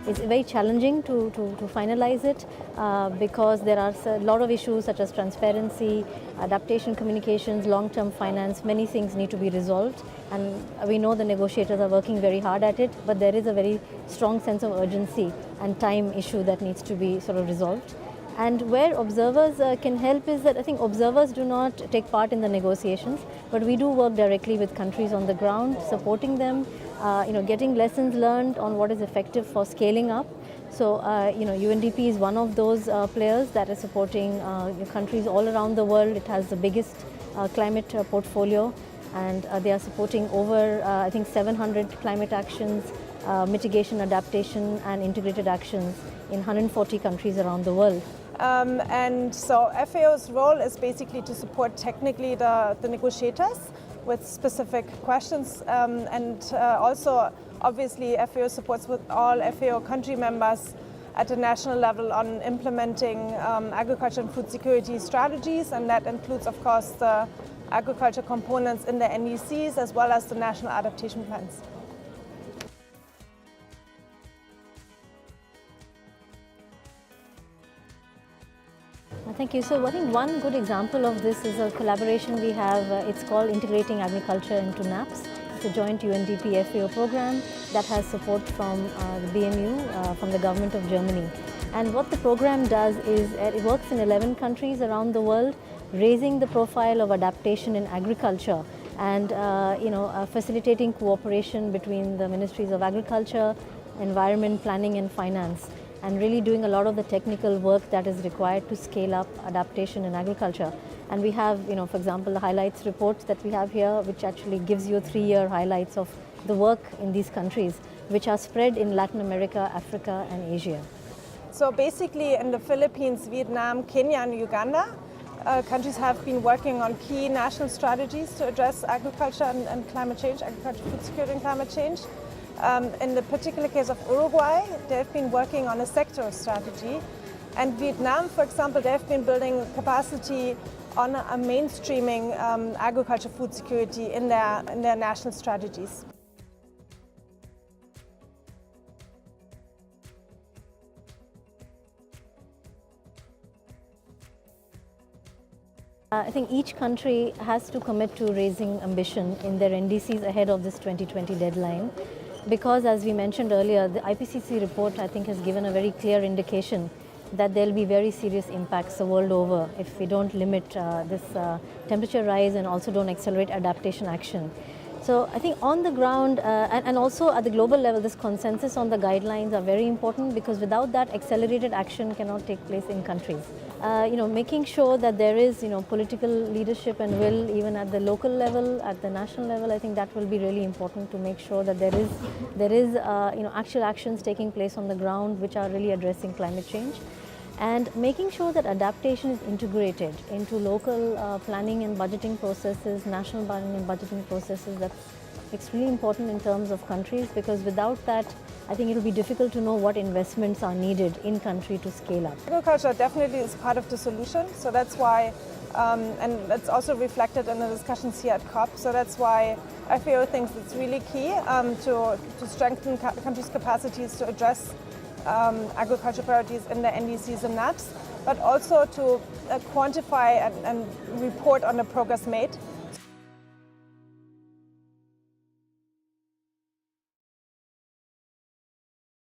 it's very challenging to finalize it because there are a lot of issues such as transparency, adaptation communications, long-term finance, many things need to be resolved, and we know the negotiators are working very hard at it, but there is a very strong sense of urgency and time issue that needs to be sort of resolved. And where observers can help is that I think observers do not take part in the negotiations, but we do work directly with countries on the ground, supporting them, getting lessons learned on what is effective for scaling up. So, UNDP is one of those players that is supporting countries all around the world. It has the biggest climate portfolio, and they are supporting over, I think, 700 climate actions, mitigation, adaptation, and integrated actions in 140 countries around the world. And so FAO's role is basically to support technically the negotiators with specific questions, and also obviously FAO supports with all FAO country members at the national level on implementing agriculture and food security strategies, and that includes of course the agriculture components in the NDCs as well as the national adaptation plans. Thank you. So I think one good example of this is a collaboration we have. It's called Integrating Agriculture into NAPS. It's a joint UNDP FAO program that has support from the BMU, from the government of Germany. And what the program does is it works in 11 countries around the world, raising the profile of adaptation in agriculture and facilitating cooperation between the ministries of agriculture, environment, planning and finance, and really doing a lot of the technical work that is required to scale up adaptation in agriculture. And we have, for example, the highlights report that we have here, which actually gives you 3-year highlights of the work in these countries, which are spread in Latin America, Africa, and Asia. So basically in the Philippines, Vietnam, Kenya, and Uganda, countries have been working on key national strategies to address agriculture and climate change, agriculture, food security, and climate change. In the particular case of Uruguay, they've been working on a sectoral strategy. And Vietnam, for example, they've been building capacity on a mainstreaming agriculture food security in their national strategies. I think each country has to commit to raising ambition in their NDCs ahead of this 2020 deadline. Because as we mentioned earlier, the IPCC report I think has given a very clear indication that there will be very serious impacts the world over if we don't limit this temperature rise and also don't accelerate adaptation action. So I think on the ground and also at the global level, this consensus on the guidelines are very important, because without that, accelerated action cannot take place in countries. Making sure that there is political leadership and will even at the local level, at the national level, I think that will be really important to make sure that there is actual actions taking place on the ground which are really addressing climate change. And making sure that adaptation is integrated into local planning and budgeting processes, national planning and budgeting processes. That's extremely important in terms of countries, because without that, I think it will be difficult to know what investments are needed in country to scale up. Agriculture definitely is part of the solution, so that's why, and that's also reflected in the discussions here at COP, so that's why FAO thinks it's really key to strengthen countries' capacities to address agriculture priorities in the NDCs and NAPS, but also to quantify and report on the progress made.